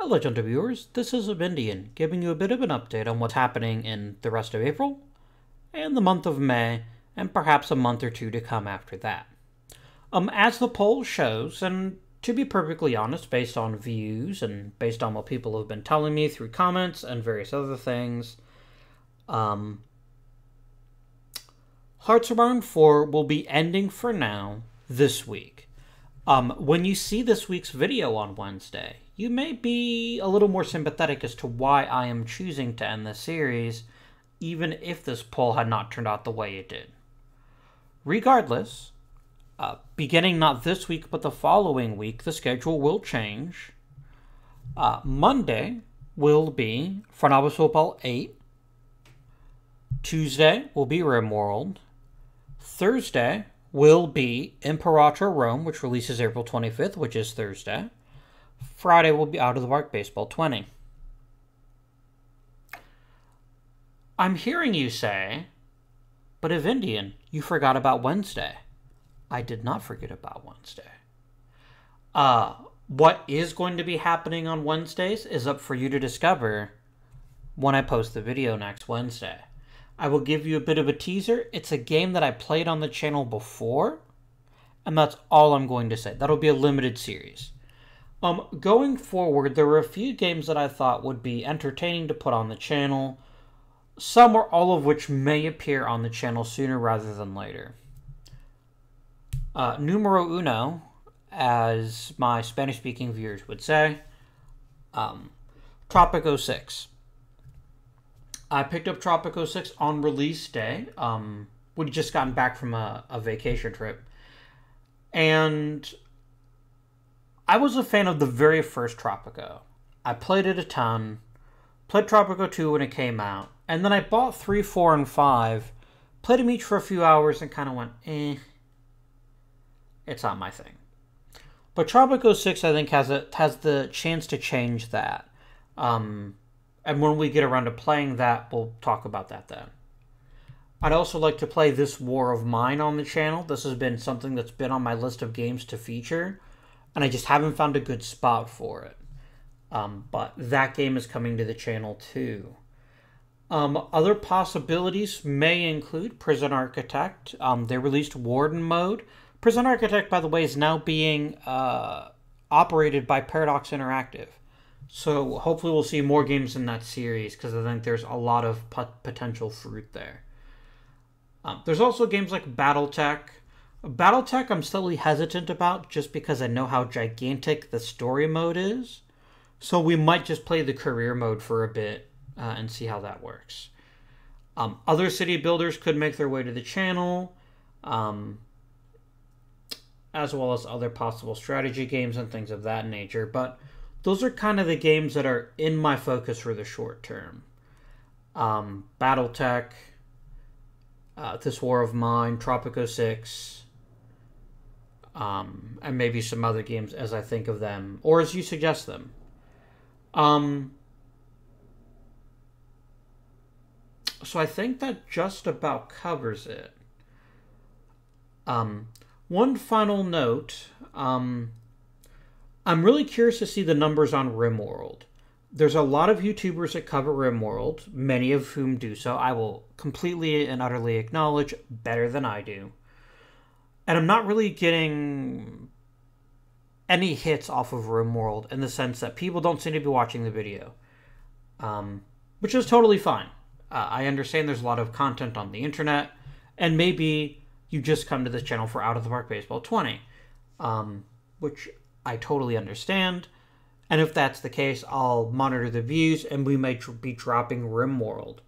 Hello, gentle viewers. This is Indian, giving you a bit of an update on what's happening in the rest of April and the month of May, and perhaps a month or two to come after that. As the poll shows, and to be perfectly honest, based on views and based on what people have been telling me through comments and various other things, Hearts of Iron 4 will be ending for now this week. When you see this week's video on Wednesday, you may be a little more sympathetic as to why I am choosing to end this series, even if this poll had not turned out the way it did. Regardless, beginning not this week but the following week, the schedule will change. Monday will be Front Office Football 8. Tuesday will be RimWorld. Thursday will be Imperator Rome, which releases April 25th, which is Thursday. Friday will be Out of the Park Baseball 20. I'm hearing you say, but if Indian, you forgot about Wednesday. I did not forget about Wednesday. What is going to be happening on Wednesdays is up for you to discover when I post the video next Wednesday. I will give you a bit of a teaser. It's a game that I played on the channel before, and that's all I'm going to say. That'll be a limited series. Going forward, there were a few games that I thought would be entertaining to put on the channel, some or all of which may appear on the channel sooner rather than later. Numero uno, as my Spanish-speaking viewers would say, Tropico 6. I picked up Tropico 6 on release day. We'd just gotten back from a vacation trip. And I was a fan of the very first Tropico. I played it a ton. Played Tropico 2 when it came out. And then I bought 3, 4, and 5. Played them each for a few hours and kind of went, it's not my thing. But Tropico 6, I think, has the chance to change that. And when we get around to playing that, we'll talk about that then. I'd also like to play This War of Mine on the channel. This has been something that's been on my list of games to feature, and I just haven't found a good spot for it. But that game is coming to the channel too. Other possibilities may include Prison Architect. They released Warden Mode. Prison Architect, by the way, is now being operated by Paradox Interactive. So hopefully we'll see more games in that series, because I think there's a lot of potential fruit there. There's also games like Battletech. Battletech I'm slightly hesitant about, just because I know how gigantic the story mode is. So we might just play the career mode for a bit and see how that works. Other city builders could make their way to the channel, as well as other possible strategy games and things of that nature. But those are kind of the games that are in my focus for the short term. Battletech, This War of Mine, Tropico 6, and maybe some other games as I think of them, or as you suggest them. So I think that just about covers it. One final note, I'm really curious to see the numbers on RimWorld. There's a lot of YouTubers that cover RimWorld, many of whom do so. I will completely and utterly acknowledge better than I do. And I'm not really getting any hits off of RimWorld in the sense that people don't seem to be watching the video, which is totally fine. I understand there's a lot of content on the internet, and maybe you just come to this channel for Out of the Park Baseball 20, which I totally understand. And if that's the case, I'll monitor the views, and we may be dropping RimWorld.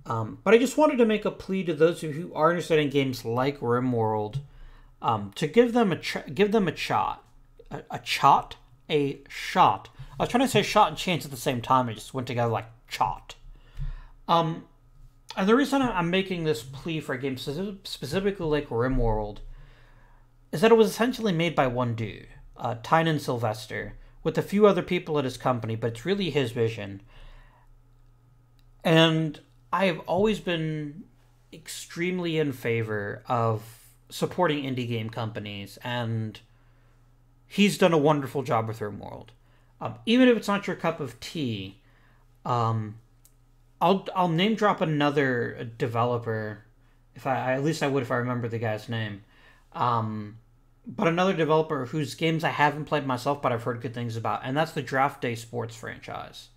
But I just wanted to make a plea to those of you who are interested in games like RimWorld, to give them a shot. A shot. I was trying to say shot and chance at the same time. It just went together like shot. And the reason I'm making this plea for a game specifically like RimWorld is that it was essentially made by one dude, Tynan Sylvester, with a few other people at his company, but it's really his vision. And I have always been extremely in favor of supporting indie game companies, and he's done a wonderful job with RimWorld. Even if it's not your cup of tea, um, I'll name drop another developer. If I at least I would if I remember the guy's name. But another developer whose games I haven't played myself, but I've heard good things about, and that's the Draft Day Sports franchise,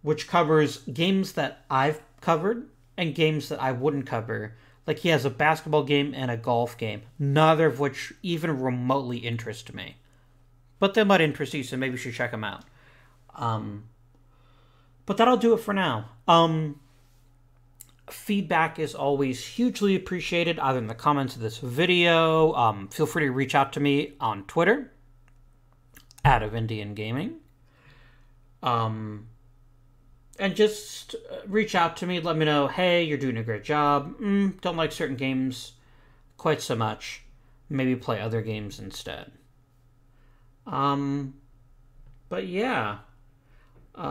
which covers games that I've covered and games that I wouldn't cover. Like he has a basketball game and a golf game, neither of which even remotely interest me. But they might interest you, so maybe you should check them out. But that'll do it for now. Feedback is always hugely appreciated, either in the comments of this video. Feel free to reach out to me on Twitter, @OfIndianGaming. And just reach out to me. Let me know, hey, you're doing a great job. Don't like certain games quite so much. Maybe play other games instead. But yeah.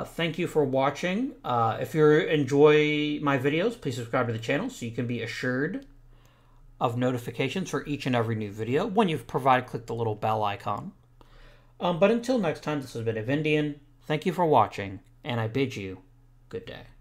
Thank you for watching. If you enjoy my videos, please subscribe to the channel so you can be assured of notifications for each and every new video. When you've provided, click the little bell icon. But until next time, this has been Ovindian. Thank you for watching, and I bid you good day.